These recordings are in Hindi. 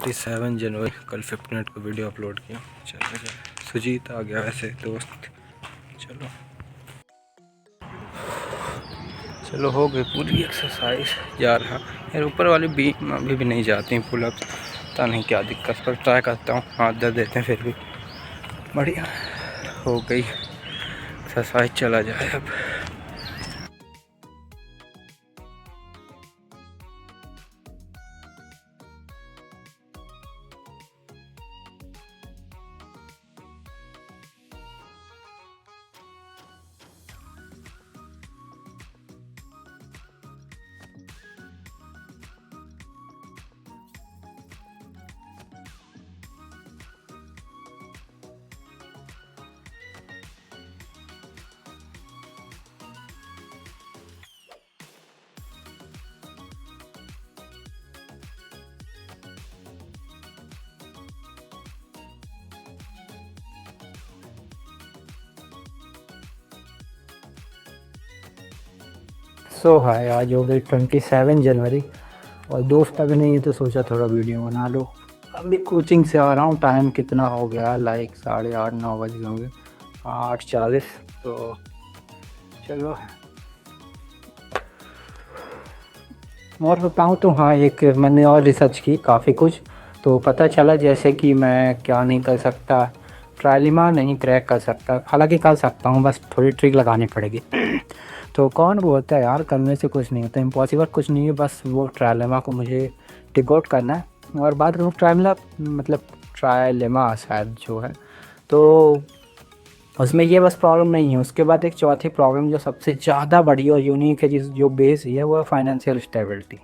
27 जनवरी कल 5 मिनट को वीडियो अपलोड किया। चलो सुजीत आ गया वैसे दोस्त। चलो हो गई पूरी एक्सरसाइज। जा रहा यार ऊपर वाली बीम अभी भी नहीं जाती पुलअप, पता नहीं क्या दिक्कत, पर ट्राई करता हूँ। हाथ दर्द देते हैं फिर भी। बढ़िया हो गई एक्सरसाइज। चला जाए अब। हाय, आज हो गई 27 जनवरी और दोस्त अभी नहीं है तो सोचा थोड़ा वीडियो बना लो। अभी कोचिंग से आ रहा हूँ। टाइम कितना हो गया, लाइक 8:30-9 बज गए होंगे, 8:40। तो चलो और बताऊँ तो हाँ, एक मैंने और रिसर्च की काफ़ी कुछ, तो पता चला जैसे कि मैं क्या नहीं कर सकता, ट्रायलिमा नहीं क्रैक कर सकता। हालांकि कर सकता हूँ, बस थोड़ी ट्रिक लगानी पड़ेगी। तो कौन बोलता है यार करने से कुछ नहीं होता, इम्पॉसिबल कुछ नहीं है। बस वो ट्रायलेमा को मुझे टिक आउट करना है। और बात करूँ ट्रायलेमा, मतलब ट्रायलेमा शायद जो है, तो उसमें ये बस प्रॉब्लम नहीं है। उसके बाद एक चौथी प्रॉब्लम जो सबसे ज़्यादा बड़ी और यूनिक है, जिस जो बेस है वो है फाइनेंशियल स्टेबिलिटी।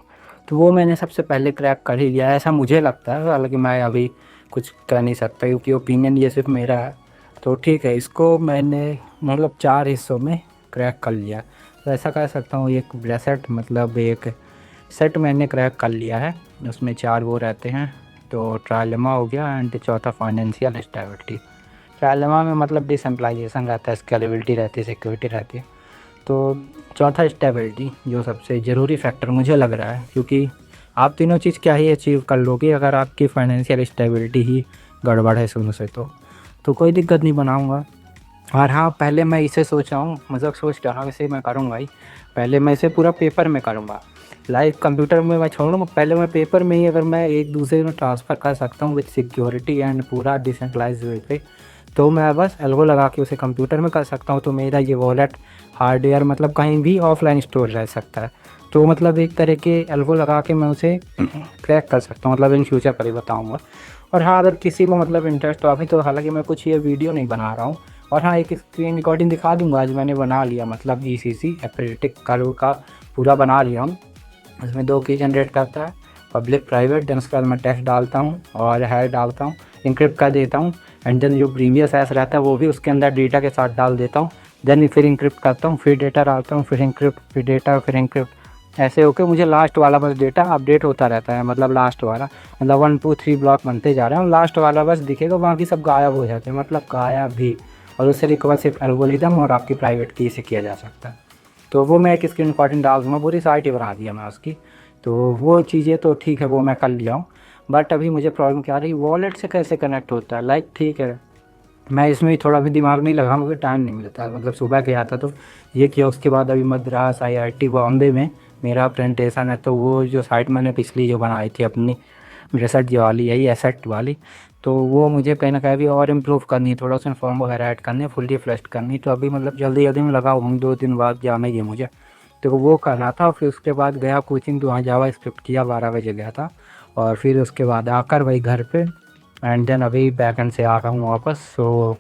तो वो मैंने सबसे पहले क्रैक कर ही लिया है, ऐसा मुझे लगता है। हालांकि मैं अभी कुछ कर नहीं सकता क्योंकि ओपिनियन ये सिर्फ मेरा है। तो ठीक है, इसको मैंने मतलब 4 हिस्सों में क्रैक कर लिया। तो ऐसा कह सकता हूँ एक ब्रेसेट, मतलब एक सेट मैंने क्रैक कर लिया है। उसमें 4 वो रहते हैं। तो ट्रायलेमा हो गया एंड चौथा फाइनेंशियल स्टेबिलिटी। ट्रायलेमा में मतलब डिसेंट्रलाइजेशन रहता है, स्केलेबिलिटी रहती है, सिक्योरिटी रहती है। तो चौथा स्टेबिलिटी जो सबसे ज़रूरी फैक्टर मुझे लग रहा है, क्योंकि आप तीनों चीज़ क्या ही अचीव कर लोगे अगर आपकी फाइनेंशियल स्टेबिलिटी ही गड़बड़ है शुरू से। तो कोई दिक्कत नहीं बनाऊँगा। और हाँ, पहले मैं इसे सोच रहा हूँ, मतलब सोच रहा हूँ इसे मैं करूँगा ही। पहले मैं इसे पूरा पेपर में करूँगा, लाइक कंप्यूटर में मैं छोड़ूँ। पहले मैं पेपर में ही अगर मैं एक दूसरे में ट्रांसफ़र कर सकता हूँ विद सिक्योरिटी एंड पूरा डिसेंट्रलाइज वे पे, तो मैं बस एल्गो लगा के उसे कंप्यूटर में कर सकता हूँ। तो मेरा ये वॉलेट हार्डवेयर मतलब कहीं भी ऑफलाइन स्टोर रह सकता है। तो मतलब एक तरह के एल्गो लगा के मैं उसे क्रैक कर सकता हूँ, मतलब इन फ्यूचर पर ही बताऊँगा। और हाँ, अगर किसी को मतलब इंटरेस्ट हो अभी, तो हालांकि मैं कुछ ये वीडियो नहीं बना रहा हूँ। और हाँ, एक स्क्रीन रिकॉर्डिंग दिखा दूँगा। आज मैंने बना लिया, मतलब GCC एपरेटिक कर्व का पूरा बना लिया हूँ। उसमें 2 की जनरेट करता है, पब्लिक प्राइवेट। देन उसके बाद मैं टेक्स्ट डालता हूँ और हैश डालता हूँ, इंक्रिप्ट कर देता हूँ। एंड देन जो प्रीवियस हैश रहता है वो भी उसके अंदर डेटा के साथ डाल देता हूँ। देन फिर इंक्रिप्ट करता हूँ, फिर डेटा डालता हूँ, फिर इंक्रिप्ट, फिर डेटा, फिर इंक्रिप्ट। ऐसे होकर मुझे लास्ट वाला बस डेटा अपडेट होता रहता है, मतलब लास्ट वाला, मतलब 1 2 3 ब्लॉक बनते जा रहे हैं। लास्ट वाला बस दिखेगा, बाकी सब गायब हो जाते हैं, मतलब गायब भी। और उससे रिकवर सिर्फ एल्गोरिदम और आपकी प्राइवेट की से किया जा सकता है। तो वो मैं एक स्क्रीन रिकॉर्डिंग डाल दूँगा, पूरी साइट ही बना दिया मैं उसकी। तो वो चीज़ें तो ठीक है, वो मैं कर लिया हूँ। बट अभी मुझे प्रॉब्लम क्या आ रही है, वॉलेट से कैसे कनेक्ट होता है। लाइक ठीक है, मैं इसमें थोड़ा भी दिमाग नहीं लगा, मुझे टाइम नहीं मिलता। मतलब सुबह गया था तो ये किया, उसके बाद अभी मद्रास IIT बॉम्बे में मेरा प्रेजेंटेशन है। तो वो जो साइट मैंने पिछली जो बनाई थी अपनी रिसर्च वाली, यही एसेट वाली, तो वो मुझे कहीं ना कहीं भी और इम्प्रूव करनी है, थोड़ा सा फॉर्म वगैरह ऐड करने, फुल्ली फ्लेश्ड करनी। तो अभी मतलब जल्दी जल्दी में लगा हूँ, 2 दिन बाद जाना ही है मुझे। तो वो करना था। फिर उसके बाद गया कोचिंग, तो वहाँ जावा स्क्रिप्ट किया, 12 बजे गया था। और फिर उसके बाद आकर वही घर पे, एंड देन अभी बैकएंड से आ रहा हूँ वापस। सो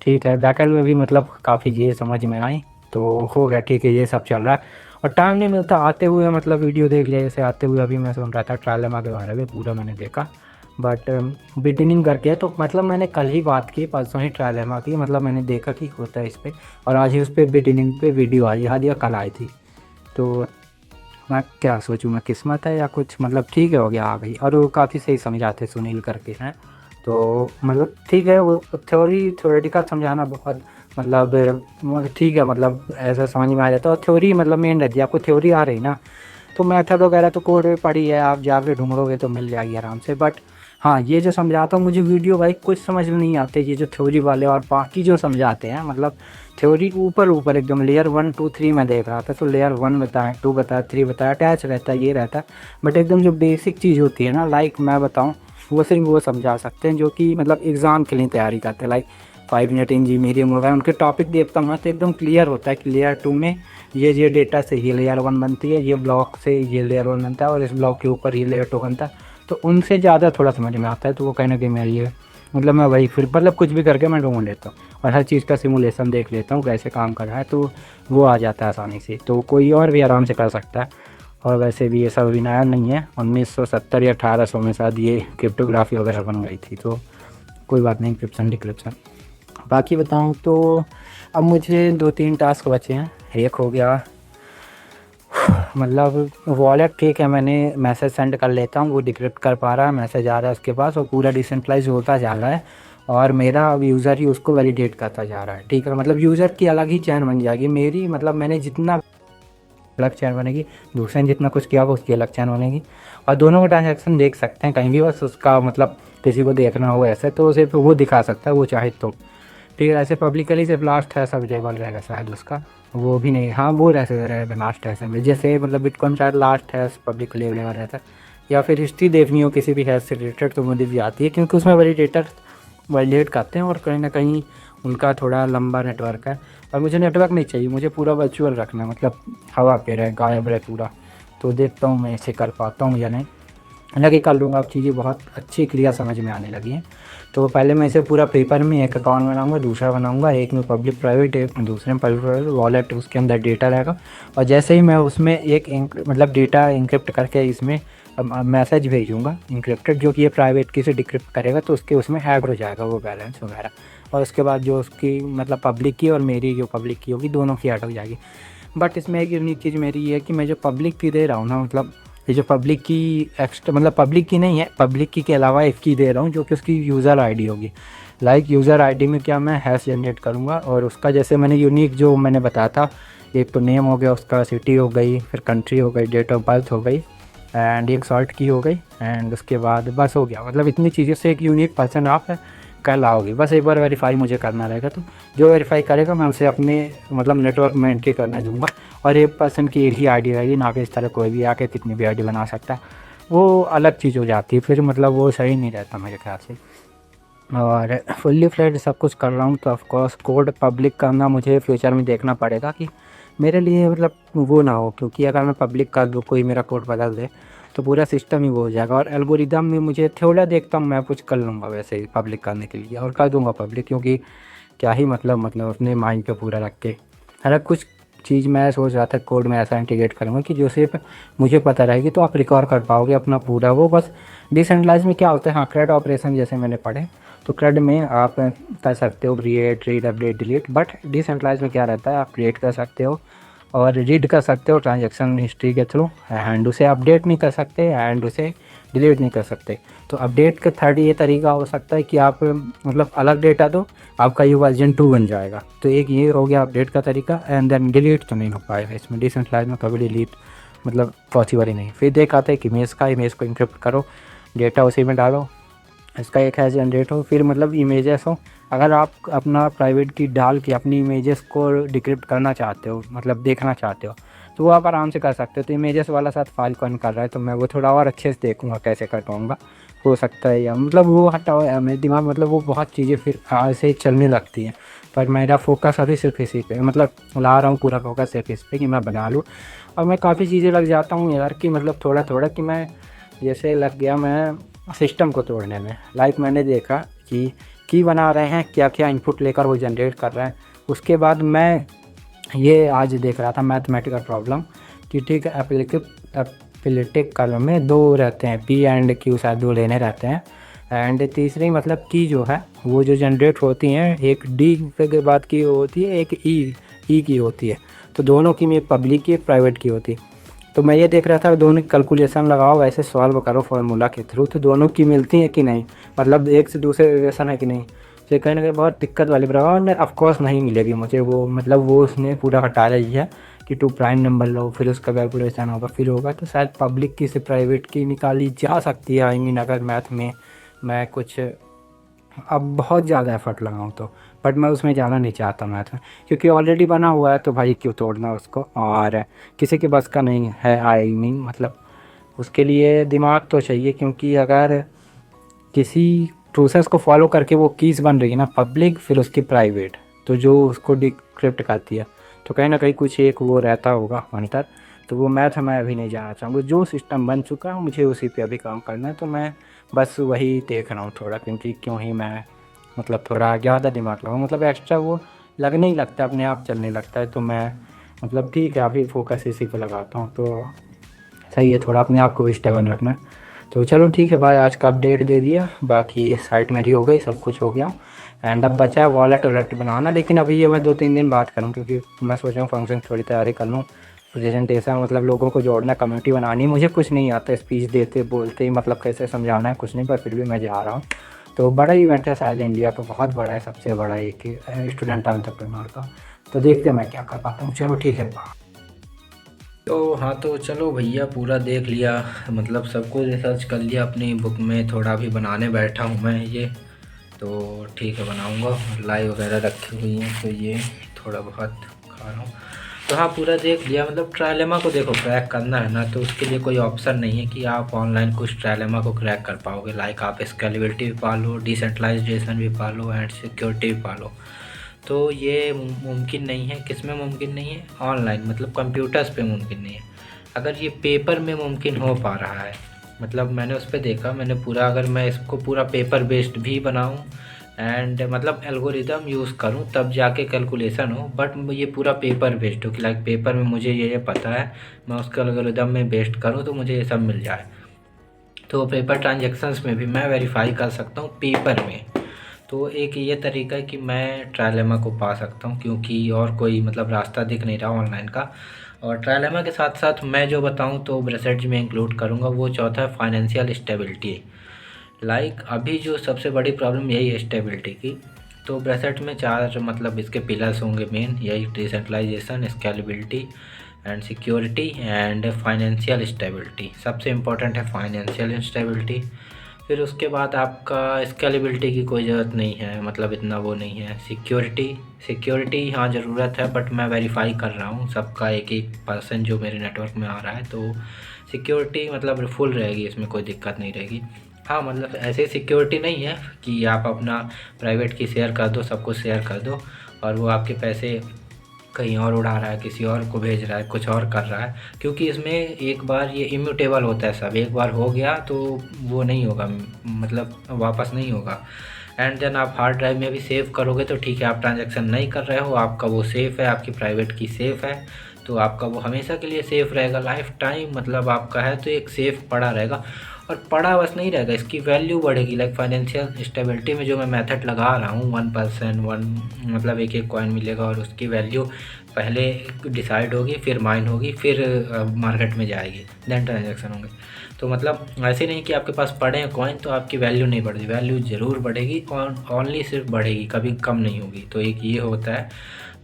ठीक है, बैकएंड में भी मतलब काफ़ी ये समझ में आई, तो हो गया ठीक है, ये सब चल रहा है। और टाइम नहीं मिलता आते हुए, मतलब वीडियो देख लिया जैसे आते हुए। अभी मैं सुन रहा था ट्रायलेमा के बारे में, पूरा मैंने देखा। बट बिगिनिंग करके तो मतलब मैंने कल ही बात की, परसों ही ट्रायलेमा की, मतलब मैंने देखा कि होता है इस पर। और आज ही उस पर बिगिनिंग पे वीडियो आई, आज या कल आई थी। तो मैं क्या सोचूं, मैं किस्मत है या कुछ, मतलब ठीक है, हो गया आ गई। और वो काफ़ी सही समझाते सुनील करके हैं। तो मतलब ठीक है, वो थ्योरेटिकल समझाना बहुत मतलब ठीक है, मतलब ऐसा समझ में आ जाता है। और थ्योरी मतलब मेन रहती है, आपको थ्योरी आ रही ना, तो मेथड वगैरह तो कोड में पड़ी है, आप जाके ढूंढोगे तो मिल जाएगी आराम से। बट हाँ, ये जो समझाता हूँ मुझे वीडियो भाई कुछ समझ में नहीं आते, ये जो थ्योरी वाले और बाकी जो समझाते हैं, मतलब थ्योरी ऊपर ऊपर एकदम लेयर 1 2 3 में देख रहा था, तो लेयर 1 बताया, 2 बताया, 3 बताया, अटैच रहता है, ये रहता है। बट एकदम जो बेसिक चीज़ होती है ना, लाइक मैं बताऊँ, वो सिर्फ वो समझा सकते हैं जो कि मतलब एग्ज़ाम के लिए तैयारी करते हैं। लाइक 5 मिनट इंजीनियरिंग हो गया, उनके टॉपिक देखता हूँ तो एकदम क्लियर होता है कि लेयर 2 में ये डेटा से ये लेयर 1 बनती है, ये ब्लॉक से ये लेयर 1 बनता है, और इस ब्लॉक के ऊपर ये लेयर 2 बनता है। तो उनसे ज़्यादा थोड़ा समझ में आता है, तो वो कहीं ना कहीं मेरी ये मतलब मैं वही फिर मतलब कुछ भी करके मैं ढूंढ लेता हूँ, और हर चीज़ का सिमुलेशन देख लेता हूँ कैसे काम कर रहा है, तो वो आ जाता है आसानी से। तो कोई और भी आराम से कर सकता है। और वैसे भी ये सब अभी नया नहीं है, 1970 या 1800 में शायद ये क्रिप्टोग्राफी वगैरह बन गई थी। तो कोई बात नहीं, इंक्रिप्शन डिक्रिप्शन। बाकी बताऊँ तो अब मुझे 2-3 टास्क बचे हैं। एक हो गया मतलब वॉलेट, ठीक है, मैंने मैसेज सेंड कर लेता हूँ, वो डिक्रिप्ट कर पा रहा है, मैसेज आ रहा है उसके पास, और पूरा डिसेंट्रलाइज होता जा रहा है, और मेरा अब यूज़र ही उसको वैलिडेट करता जा रहा है। ठीक है, मतलब यूज़र की अलग ही चैन बन जाएगी मेरी, मतलब मैंने जितना अलग चैन बनेगी, दूसरे ने जितना कुछ किया वो उसकी अलग चैन बनेगी, और दोनों का ट्रांजैक्शन देख सकते हैं कहीं भी। बस उसका मतलब किसी को देखना हो ऐसे तो सिर्फ वो दिखा सकता है, वो चाहे तो। ठीक है, ऐसे पब्लिकली सिर्फ लास्ट है सब अवेलेबल रहेगा शायद उसका, वो भी नहीं, हाँ वो ऐसे रहेगा लास्ट ऐसे में, जैसे मतलब बिटकॉइन शायद लास्ट है पब्लिकली अवेलेबल रहता है। या फिर हिस्ट्री देखनी हो किसी भी हैश से रिलेटेड तो मुझे भी आती है, क्योंकि उसमें वैलिडेटर वैलिडेट करते हैं, और कहीं ना कहीं उनका थोड़ा लंबा नेटवर्क है। और मुझे नेटवर्क नहीं चाहिए, मुझे पूरा वर्चुअल रखना है, मतलब हवा पे रहे, गायब रहे पूरा। तो देखता हूँ मैं इसे कर पाता हूँ या नहीं, हालांकि कर लूँगा। अब चीज़ें बहुत अच्छी क्लियर समझ में आने लगी हैं। तो पहले मैं इसे पूरा पेपर में एक अकाउंट बनाऊंगा, दूसरा बनाऊंगा, एक में पब्लिक प्राइवेट, एक में दूसरे में पब्लिक प्राइवेट, वॉलेट उसके अंदर डेटा रहेगा, और जैसे ही मैं उसमें एक मतलब डेटा इंक्रिप्ट करके इसमें मैसेज भेजूँगा इंक्रिप्टेड, जो कि ये प्राइवेट की से डिक्रिप्ट करेगा, तो उसके उसमें हैक हो जाएगा वो बैलेंस वगैरह, और उसके बाद जो उसकी मतलब पब्लिक की और मेरी जो पब्लिक की होगी दोनों की ऐड हो जाएगी। बट इसमें एक यूनिक चीज़ मेरी ये है कि मैं जो पब्लिक की दे रहा हूँ ना, मतलब ये जो पब्लिक की एक्स्ट्रा मतलब पब्लिक की नहीं है, पब्लिक की के अलावा एक की दे रहा हूँ जो कि उसकी यूज़र आईडी होगी। लाइक यूज़र आईडी में क्या मैं हैश जनरेट करूँगा, और उसका जैसे मैंने यूनिक जो मैंने बताया था, एक तो नेम हो गया उसका, सिटी हो गई, फिर कंट्री हो गई, डेट ऑफ बर्थ हो गई, एंड एक शॉर्ट की हो गई, एंड उसके बाद बस हो गया। मतलब इतनी चीज़ों से एक यूनिक पर्सन आप कल आओगे। बस एक बार वेरीफाई मुझे करना रहेगा, तो जो वेरीफाई करेगा मैं उसे अपने मतलब नेटवर्क में एंट्री करना दूँगा, और एक पर्सन की एक ही आईडी रहेगी, ना कि इस तरह कोई भी आके कितनी भी आईडी बना सकता है। वो अलग चीज़ हो जाती है फिर, मतलब वो सही नहीं रहता मेरे ख्याल से। और फुल्ली फ्लेड सब कुछ कर रहा हूँ, तो ऑफकोर्स कोड पब्लिक करना मुझे फ्यूचर में देखना पड़ेगा कि मेरे लिए मतलब वो ना हो, क्योंकि अगर मैं पब्लिक कर दूँ कोई मेरा कोड बदल दे तो पूरा सिस्टम ही वो हो जाएगा। और एल्गोरिदम में मुझे थोड़ा देखता हूँ, मैं कुछ कर लूँगा वैसे ही पब्लिक करने के लिए, और कर दूँगा पब्लिक, क्योंकि क्या ही मतलब अपने माइंड पे पूरा रख के हर कुछ चीज़ मैं सोच रहा था कोड में ऐसा इंटीग्रेट करूँगा कि जो सिर्फ मुझे पता रहेगी, तो आप रिकॉर्ड कर पाओगे अपना पूरा वो। बस डिसेंट्रलाइज में क्या होता है, हाँ क्रेड ऑपरेशन जैसे मैंने पढ़े, तो क्रेड में आप कर सकते हो create, read, update, delete, but decentralise में क्या रहता है, आप क्रिएट कर सकते हो और रीड कर सकते हो ट्रांजैक्शन हिस्ट्री के थ्रू, एंड उसे अपडेट नहीं कर सकते, एंड उसे डिलीट नहीं कर सकते। तो अपडेट का थर्ड ये तरीका हो सकता है कि आप मतलब अलग डेटा दो, आपका ये वर्जन 2 बन जाएगा। तो एक ये हो गया अपडेट का तरीका, एंड देन डिलीट तो नहीं हो पाएगा इसमें, डिसेंट्रलाइज में कभी डिलीट मतलब पॉसिबल ही नहीं। फिर देखा था कि इमेज को इंक्रिप्ट करो, डेटा उसी में डालो, इसका एक है जनरेट हो, फिर मतलब इमेजेस हो। अगर आप अपना प्राइवेट की डाल के अपनी इमेजेस को डिक्रिप्ट करना चाहते हो, मतलब देखना चाहते हो, तो वो आप आराम से कर सकते हो। तो इमेजेस वाला साथ फाइल कौन कर रहा है, तो मैं वो थोड़ा और अच्छे से देखूँगा कैसे कर पाऊँगा, हो सकता है, या मतलब वो हटाओ मेरे दिमाग, मतलब वो बहुत चीज़ें फिर ऐसे ही चलने लगती हैं। पर मेरा फोकस अभी सिर्फ इसी पे, मतलब ला रहा हूँ पूरा फोकस सिर्फ इस पर कि मैं बना लूँ। और मैं काफ़ी चीज़ें लग जाता हूँ यार कि मतलब थोड़ा थोड़ा कि मैं जैसे लग गया मैं सिस्टम को तोड़ने में। लाइक मैंने देखा कि की बना रहे हैं, क्या क्या इनपुट लेकर वो जनरेट कर रहे हैं। उसके बाद मैं ये आज देख रहा था मैथमेटिकल प्रॉब्लम कि ठीक है, एपिलिटिक कॉलम में 2 रहते हैं, पी एंड क्यू शायद 2 लेने रहते हैं, एंड तीसरी मतलब की जो है वो जो जनरेट होती हैं, एक डी के बाद की होती है, एक ई की होती है। तो दोनों की में पब्लिक की, प्राइवेट की होती है। तो मैं ये देख रहा था दोनों की कैलकुलेशन लगाओ, वैसे सॉल्व करो फार्मूला के थ्रू, तो दोनों की मिलती है कि नहीं, मतलब एक से दूसरे रिलेशन है कि नहीं। तो कहीं ना कहीं बहुत दिक्कत वाली प्रॉब्लम, और ऑफकोर्स नहीं मिलेगी मुझे वो, मतलब वो उसने पूरा हटा रही है कि टू प्राइम नंबर लो, फिर उसका कैलकुलेशन होगा, फिर होगा। तो शायद पब्लिक की से प्राइवेट की निकाली जा सकती है। आई मीन अगर मैथ में मैं कुछ अब बहुत ज़्यादा एफर्ट लगाऊँ तो, बट मैं उसमें जाना नहीं चाहता मैथ में, क्योंकि ऑलरेडी बना हुआ है तो भाई क्यों तोड़ना उसको। और किसी के बस का नहीं है, आई मीन मतलब उसके लिए दिमाग तो चाहिए, क्योंकि अगर किसी प्रोसेस को फॉलो करके वो कीज़ बन रही है ना, पब्लिक फिर उसकी प्राइवेट, तो जो उसको डिक्रिप्ट करती है, तो कहीं ना कहीं कुछ एक वो रहता होगा मॉनिटर। तो वो मैथ मैं अभी नहीं जाना चाहूँगा, जो सिस्टम बन चुका है मुझे उसी पे अभी काम करना है। तो मैं बस वही देख रहा हूँ थोड़ा, क्योंकि क्यों ही मैं मतलब थोड़ा ज़्यादा दिमाग लगाऊँ, मतलब एक्स्ट्रा वो लगने ही लगता है, अपने आप चलने लगता है। तो मैं मतलब ठीक है अभी फोकस इसी पे लगाता हूँ, तो सही है थोड़ा अपने आप को स्टेबल रखना। तो चलो ठीक है भाई, आज का अपडेट दे दिया, बाकी साइट मेरी हो गई, सब कुछ हो गया। एंड अब बचा है वॉलेट बनाना, लेकिन अभी ये मैं 2-3 दिन बात करूँ, क्योंकि मैं सोच रहा हूँ फंक्शन थोड़ी तैयारी कर लूँ, प्रेजेंटेशन मतलब लोगों को जोड़ना, कम्युनिटी बनानी। मुझे कुछ नहीं आता स्पीच देते बोलते ही, मतलब कैसे समझाना है कुछ नहीं, पर फिर भी मैं जा रहा हूँ। तो बड़ा इवेंट है शायद इंडिया का, बहुत बड़ा है, सबसे बड़ा एक स्टूडेंट एंटरप्रेन्योर का। तो देखते हैं मैं क्या कर पाता हूँ। चलो ठीक है। तो हाँ, तो चलो भैया पूरा देख लिया, मतलब सब कुछ रिसर्च कर लिया अपनी बुक में, थोड़ा भी बनाने बैठा हूँ मैं ये। तो ठीक है बनाऊँगा, लाई वगैरह रखी हुई हैं, तो ये थोड़ा बहुत खा रहा हूँ। तो हाँ पूरा देख लिया, मतलब ट्रायलेमा को देखो क्रैक करना है ना, तो उसके लिए कोई ऑप्शन नहीं है कि आप ऑनलाइन कुछ ट्रायलेमा को क्रैक कर पाओगे। लाइक आप स्केलेबिलिटी भी पालो, डिसेंट्रलाइजेशन भी पालो एंड सिक्योरिटी भी पालो। तो ये मुमकिन नहीं है। किस में मुमकिन नहीं है? ऑनलाइन, मतलब कंप्यूटर्स पे मुमकिन नहीं है। अगर ये पेपर में मुमकिन हो पा रहा है, मतलब मैंने उस पर देखा, मैंने पूरा, अगर मैं इसको पूरा पेपर बेस्ड भी बनाऊं एंड मतलब एल्गोरिदम यूज़ करूं तब जाके कैलकुलेशन हो, बट ये पूरा पेपर बेस्ड हो कि लाइक पेपर में मुझे ये पता है, मैं उसका एल्गोरिदम में बेस्ड करूं तो मुझे ये सब मिल जाए। तो पेपर ट्रांजेक्शन्स में भी मैं वेरीफाई कर सकता हूँ पेपर में। तो एक ये तरीका है कि मैं ट्रायलेमा को पा सकता हूँ, क्योंकि और कोई मतलब रास्ता दिख नहीं रहा ऑनलाइन का। और ट्रायलेमा के साथ साथ मैं जो बताऊँ तो रिसर्च में इंक्लूड करूँगा, वो चौथा है फाइनेंशियल स्टेबिलिटी। लाइक अभी जो सबसे बड़ी प्रॉब्लम यही है स्टेबिलिटी की। तो ब्रेसेट में 4 मतलब इसके पिलर्स होंगे मेन, यही decentralisation, scalability and security and financial stability. सबसे इम्पोर्टेंट है फाइनेंशियल स्टेबिलिटी। फिर उसके बाद आपका स्केलेबिलिटी की कोई ज़रूरत नहीं है, मतलब इतना वो नहीं है। सिक्योरिटी हाँ ज़रूरत है, बट मैं वेरीफाई कर रहा हूँ सबका, एक एक पर्सन जो मेरे नेटवर्क में आ रहा है, तो सिक्योरिटी मतलब फुल रहेगी, इसमें कोई दिक्कत नहीं रहेगी। हाँ मतलब ऐसे सिक्योरिटी नहीं है कि आप अपना प्राइवेट की शेयर कर दो, सब कुछ शेयर कर दो और वो आपके पैसे कहीं और उड़ा रहा है, किसी और को भेज रहा है, कुछ और कर रहा है। क्योंकि इसमें एक बार ये इम्यूटेबल होता है सब, एक बार हो गया तो वो नहीं होगा, मतलब वापस नहीं होगा। एंड देन आप हार्ड ड्राइव में भी सेव करोगे तो ठीक है, आप ट्रांजैक्शन नहीं कर रहे हो, आपका वो सेफ़ है, आपकी प्राइवेट की सेफ़ है, तो आपका वो हमेशा के लिए सेफ़ रहेगा, लाइफ टाइम मतलब आपका है तो एक सेफ़ पड़ा रहेगा। और पड़ा बस नहीं रहेगा, इसकी वैल्यू बढ़ेगी। लाइक फाइनेंशियल स्टेबिलिटी में जो मैं मेथड लगा रहा हूँ 1% 1 मतलब एक एक कॉइन मिलेगा और उसकी वैल्यू पहले डिसाइड होगी, फिर माइन होगी, फिर मार्केट में जाएगी, देन ट्रांजेक्शन होंगे। तो मतलब ऐसे नहीं कि आपके पास पड़े हैं कॉइन तो आपकी वैल्यू नहीं बढ़ती, वैल्यू ज़रूर बढ़ेगी, ओनली सिर्फ बढ़ेगी, कभी कम नहीं होगी। तो एक ये होता है।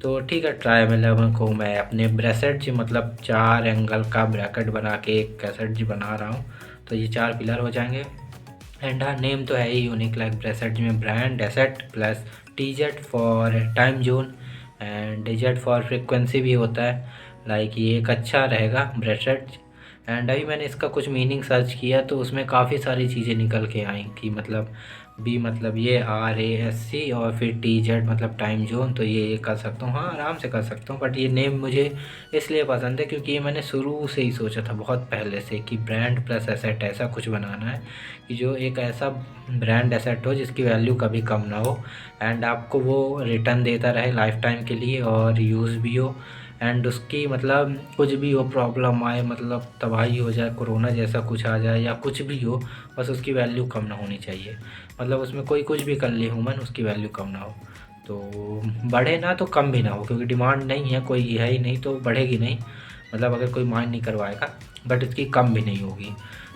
तो ठीक है, ट्रायलेमा को मैं अपने ब्रेसेट जी मतलब 4 एंगल का ब्रैकेट बना के एक कैसेट जी बना रहा हूँ। तो ये 4 पिलर हो जाएंगे। एंड हाँ नेम तो है ही यूनिक, लाइक ब्रेसेट में brand asset plus TZ for time zone and DZ for frequency भी होता है। लाइक ये एक अच्छा रहेगा ब्रेसेट। एंड अभी मैंने इसका कुछ मीनिंग सर्च किया तो उसमें काफ़ी सारी चीज़ें निकल के आई कि मतलब बी मतलब ये RASC और फिर TZ मतलब टाइम जोन, तो ये कर सकता हूँ, हाँ आराम से कर सकता हूँ। बट ये नेम मुझे इसलिए पसंद है क्योंकि ये मैंने शुरू से ही सोचा था बहुत पहले से कि ब्रांड प्लस एसेट ऐसा कुछ बनाना है कि जो एक ऐसा ब्रांड एसेट हो जिसकी वैल्यू कभी कम ना हो एंड आपको वो रिटर्न देता रहे लाइफ टाइम के लिए और यूज़ भी हो। एंड उसकी मतलब कुछ भी हो, प्रॉब्लम आए, मतलब तबाही हो जाए, कोरोना जैसा कुछ आ जाए या कुछ भी हो, बस उसकी वैल्यू कम ना होनी चाहिए। मतलब उसमें कोई कुछ भी कर ले ह्यूमन, उसकी वैल्यू कम ना हो। तो बढ़े ना तो कम भी ना हो, क्योंकि डिमांड नहीं है, कोई है ही नहीं तो बढ़ेगी नहीं। मतलब अगर कोई माइंड नहीं करवाएगा, बट इसकी कम भी नहीं होगी।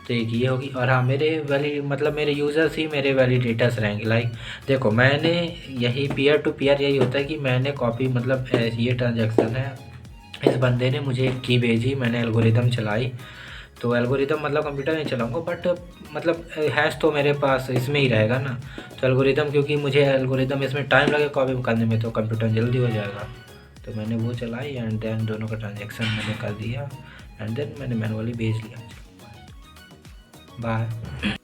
तो एक ये होगी। और हाँ मेरे मतलब मेरे यूज़र्स ही मेरे वैलिडेटर्स रहेंगे। लाइक देखो मैंने यही पीयर टू पीयर यही होता है कि मैंने कॉपी मतलब ये ट्रांजेक्शन है इस बंदे ने मुझे एक की भेजी, मैंने एल्गोरिदम चलाई। तो एल्गोरिदम मतलब कंप्यूटर नहीं चलाऊँगा, बट मतलब हैश तो मेरे पास इसमें ही रहेगा ना। तो एल्गोरिदम, क्योंकि मुझे एल्गोरिदम इसमें टाइम लगेगा कॉपी करने में, तो कंप्यूटर जल्दी हो जाएगा। तो मैंने वो चलाई एंड देन दोनों का ट्रांजेक्शन मैंने कर दिया एंड देन मैंने मैनुअली भेज लिया। बाय।